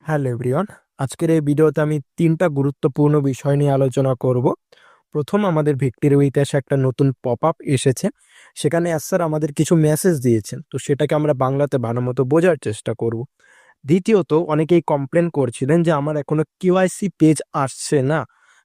Hello everyone, আজকের এই ভিডিওতে আমি তিনটা গুরুত্বপূর্ণ বিষয় নিয়ে আলোচনা করব। প্রথম, আমাদের ভিক্টরি উইথ অ্যাশ একটা নতুন পপ আপ এসেছে। সেখানে স্যার আমাদের কিছু মেসেজ দিয়েছেন, তো সেটাকে আমরা বাংলাতে ভালো মতো বোঝার চেষ্টা করব। দ্বিতীয়ত, অনেকেই কমপ্লেন করছিলেন যে আমার এখনো কিউআইসি পেজ আসছে না,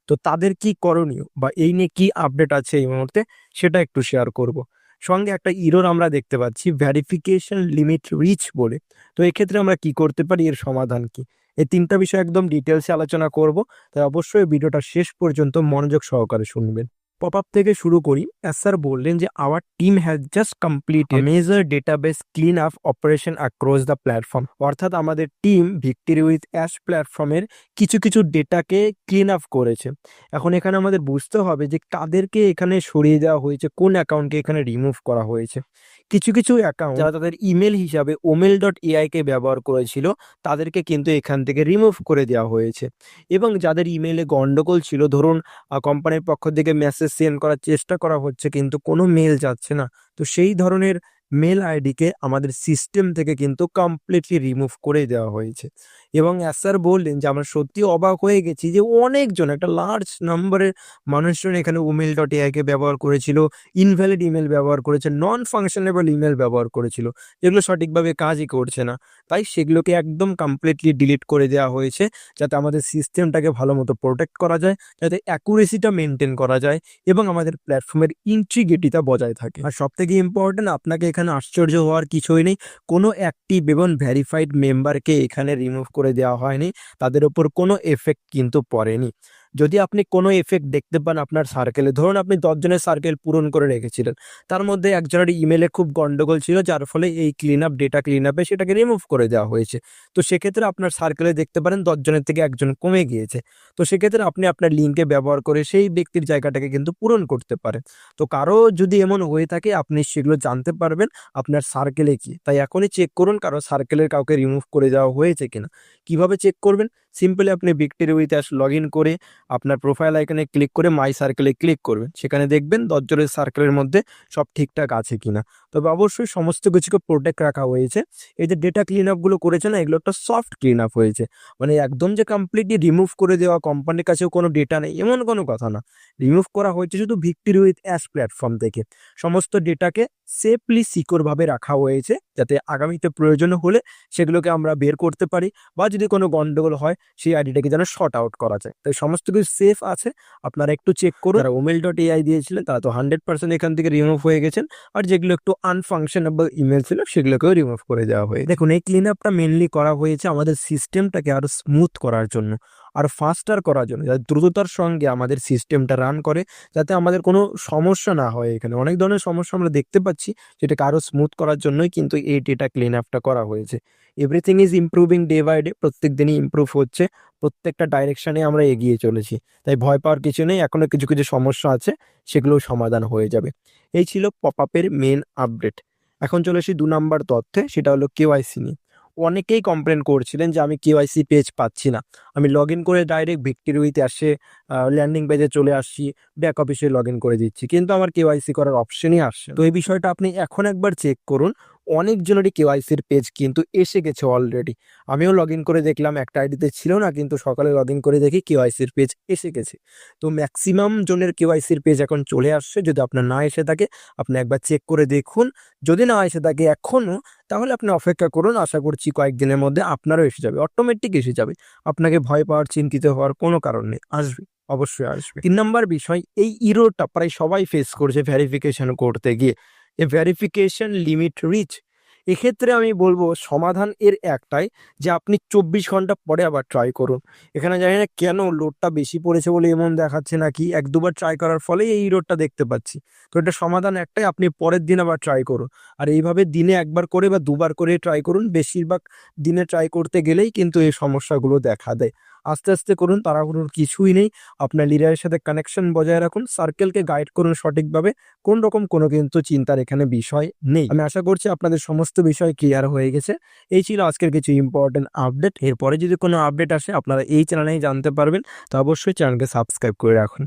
তো তাদের কি করণীয় বা এই নিয়ে কি আপডেট আছে এই মুহূর্তে, সেটা একটু শেয়ার করব। সঙ্গে একটা ইরোর আমরা দেখতে পাচ্ছি, ভেরিফিকেশন লিমিট রিচ বলে। তো এক্ষেত্রে আমরা কি করতে পারি, এর সমাধান কি, এই তিনটা বিষয় একদম ডিটেলসে আলোচনা করব। তাই অবশ্যই ভিডিওটা শেষ পর্যন্ত মনোযোগ সহকারে শুনবেন। পপ আপ থেকে শুরু করি। স্যার বললেন যে our team has just completed major database clean up operation across the platform. অর্থাৎ আমাদের টিম ভিক্টরি উইথ অ্যাশ প্ল্যাটফর্মের কিছু কিছু ডেটাকে ক্লিন আপ করেছে। এখন এখানে আমাদের বুঝতে হবে যে কাদেরকে এখানে সরিয়ে দেওয়া হয়েছে, কোন অ্যাকাউন্টকে এখানে রিমুভ করা হয়েছে। কিছু কিছু অ্যাকাউন্ট যারা তাদের ইমেল হিসাবে omail.ai কে ব্যবহার করেছিল, তাদেরকে কিন্তু এখান থেকে রিমুভ করে দেওয়া হয়েছে। এবং যাদের ইমেলে গন্ডগোল ছিল, ধরুন কোম্পানির পক্ষ থেকে মেসেজ সেন্ড করার চেষ্টা করা হচ্ছে কিন্তু কোনো মেল যাচ্ছে না, তো সেই ধরনের মেল আইডিকে আমাদের সিস্টেম থেকে কিন্তু কমপ্লিটলি রিমুভ করে দেওয়া হয়েছে। এবং স্যার বললেন যে আমরা সত্যি অবাক হয়ে গেছি যে অনেকজন, একটা লার্জ নাম্বারের মানুষজন এখানে omail.ai কে ব্যবহার করেছিল, ইনভ্যালিড ইমেল ব্যবহার করেছে, নন ফাংশনেবল ইমেল ব্যবহার করেছিল, যেগুলো সঠিকভাবে কাজই করছে না। তাই সেগুলোকে একদম কমপ্লিটলি ডিলিট করে দেওয়া হয়েছে, যাতে আমাদের সিস্টেমটাকে ভালো মতো প্রোটেক্ট করা যায়, যাতে অ্যাকুরেসিটা মেনটেন করা যায় এবং আমাদের প্ল্যাটফর্মের ইন্টিগ্রিটিটা বজায় থাকে। আর সবথেকে ইম্পর্টেন্ট, আপনাকে এখানে আশ্চর্য হওয়ার কিছুই নেই, কোনো অ্যাক্টিভ এবং ভেরিফাইড মেম্বারকে এখানে রিমুভ করে দেওয়া হয়নি, তাদের ওপর কোনো এফেক্ট কিন্তু পড়েনি। যদি আপনি কোনো এফেক্ট দেখতে পান আপনার সার্কেলে, ধরুন আপনি 10 জনের সার্কেল পূরণ করে রেখেছিলেন, তার মধ্যে একজনের ইমেলে খুব গন্ডগোল ছিল, যার ফলে এই ডেটা ক্লিন আপে সেটাকে রিমুভ করে দেওয়া হয়েছে। তো সেক্ষেত্রে আপনার সার্কেলে দেখতে পারেন 10 জনের থেকে একজন কমে গিয়েছে। তো সেক্ষেত্রে আপনি আপনার লিঙ্কে ব্যবহার করে সেই ব্যক্তির জায়গাটাকে কিন্তু পূরণ করতে পারেন। তো কারো যদি এমন হয়ে থাকে, আপনি সেগুলো জানতে পারবেন আপনার সার্কেলে কি। তাই এখনই চেক করুন কারো সার্কেলের কাউকে রিমুভ করে দেওয়া হয়েছে কিনা। কিভাবে চেক করবেন? সিম্পলি আপনি victory with ash log in করে আপনার প্রোফাইল আইকনে ক্লিক করে মাই সার্কেলে ক্লিক করবেন। সেখানে দেখবেন 10 জনের সার্কেলের মধ্যে সব ঠিকঠাক আছে কিনা। তবে অবশ্যই সমস্ত কিছুকে প্রোটেক্ট রাখা হয়েছে। এই যে ডেটা ক্লিন আপগুলো করেছে না, এগুলো একটা সফট ক্লিন আপ হয়েছে। মানে একদম যে কমপ্লিটলি রিমুভ করে দেওয়া, কোম্পানির কাছেও কোনো ডেটা নেই, এমন কোনো কথা না। রিমুভ করা হয়েছে শুধু ভিক্টরি উইথ অ্যাশ প্ল্যাটফর্ম থেকে। সমস্ত ডেটাকে সেফলি সিকিউরভাবে রাখা হয়েছে, যাতে আগামীতে প্রয়োজন হলে সেগুলোকে আমরা বের করতে পারি, বা যদি কোনো গন্ডগোল হয় সেই আইডিটাকে যেন শর্ট আউট করা যায়। তাই সমস্ত কিছু সেফ আছে, আপনারা একটু চেক করুন। যারা omail.ai দিয়েছিলেন তারা তো 100% এখান থেকে রিমুভ হয়ে গেছেন, আর যেগুলো একটু আনফাংশনেবল ইমেল ছিল সেগুলোকেও রিমুভ করে দেওয়া হয়েছে। দেখুন, এই ক্লিন আপটা মেনলি করা হয়েছে আমাদের সিস্টেমটাকে আরো স্মুথ করার জন্য, আর ফাস্টার করার জন্য, যাতে দ্রুততার সঙ্গে আমাদের সিস্টেমটা রান করে, যাতে আমাদের কোনো সমস্যা না হয়। এখানে অনেক ধরনের সমস্যা আমরা দেখতে পাচ্ছি, যেটাকে আরো স্মুথ করার জন্যই কিন্তু এই ডেটা ক্লিন আপটা করা হয়েছে। Everything is improving day by day, প্রত্যেক দিনই ইমপ্রুভ হচ্ছে, প্রত্যেকটা ডাইরেকশনে আমরা এগিয়ে চলেছি। তাই ভয় পাওয়ার কিছু নেই, এখনো কিছু কিছু সমস্যা আছে, সেগুলোও সমাধান হয়ে যাবে। এই ছিল পপ আপের মেন আপডেট। এখন চলে আসি 2 নাম্বার তথ্যে, সেটা হলো কেওয়াইসি নিয়ে। অনেকেই কমপ্লেন করছিলেন যে আমি কেওয়াইসি পেজ পাচ্ছি না, আমি লগ ইন করে ডাইরেক্ট ভিক্টরি উইথ অ্যাশে ল্যান্ডিং পেজে চলে আসছি, ব্যাক অফিসে লগ ইন করে দিচ্ছি, কিন্তু আমার কেওয়াইসি করার অপশনই আসছে না। তো এই বিষয়টা আপনি এখন একবার চেক করুন। অনেকজনেরই কেওয়াইসির পেজ কিন্তু এসে গেছে অলরেডি। আমিও লগ ইন করে দেখলাম, একটা আইডিতে ছিল না, কিন্তু সকালে লগ ইন করে দেখি কেওয়াইসির পেজ এসে গেছে। তো ম্যাক্সিমাম জনের কেওয়াইসির পেজ এখন চলে আসছে। যদি আপনার না এসে থাকে, আপনি একবার চেক করে দেখুন। যদি না এসে থাকে এখনও, তাহলে আপনি অপেক্ষা করুন, আশা করছি কয়েকদিনের মধ্যে আপনারও এসে যাবে, অটোমেটিক এসে যাবে। আপনাকে ভয় পাওয়ার, চিন্তিত হওয়ার কোনো কারণ নেই, আসবে, অবশ্যই আসবে। 3 নাম্বার বিষয়, এই ইরোরটা প্রায় সবাই ফেস করছে ভেরিফিকেশন করতে গিয়ে, এ ভেরিফিকেশন লিমিট রিচ। এক্ষেত্রে আমি বলবো সমাধান এর একটাই, যে আপনি 24 ঘন্টা পরে আবার ট্রাই করুন। এখানে জানি না কেন লোডটা বেশি পড়েছে বলে এমন দেখাচ্ছে, নাকি 1-2 বার ট্রাই করার ফলেই এই লোডটা দেখতে পাচ্ছি। তো এটা সমাধান একটাই, আপনি পরের দিন আবার ট্রাই করুন। আর এইভাবে দিনে 1 বার করে বা 2 বার করে ট্রাই করুন। বেশিরভাগ দিনে ট্রাই করতে গেলেই কিন্তু এই সমস্যাগুলো দেখা দেয়। আস্তে আস্তে করুন, তাড়াহুড়োর কিছুই নেই। আপনার লিডারের সাথে কানেকশন বজায় রাখুন, সার্কেলকে গাইড করুন সঠিকভাবে। কোন রকম কোনো কিন্তু চিন্তার এখানে বিষয় নেই। আমি আশা করছি আপনাদের সমস্ত বিষয় ক্লিয়ার হয়ে গেছে। এই ছিল আজকের কিছু ইম্পর্টেন্ট আপডেট। এরপরে যদি কোনো আপডেট আসে আপনারা এই চ্যানেলেই জানতে পারবেন। তো অবশ্যই চ্যানেলকে সাবস্ক্রাইব করে রাখুন।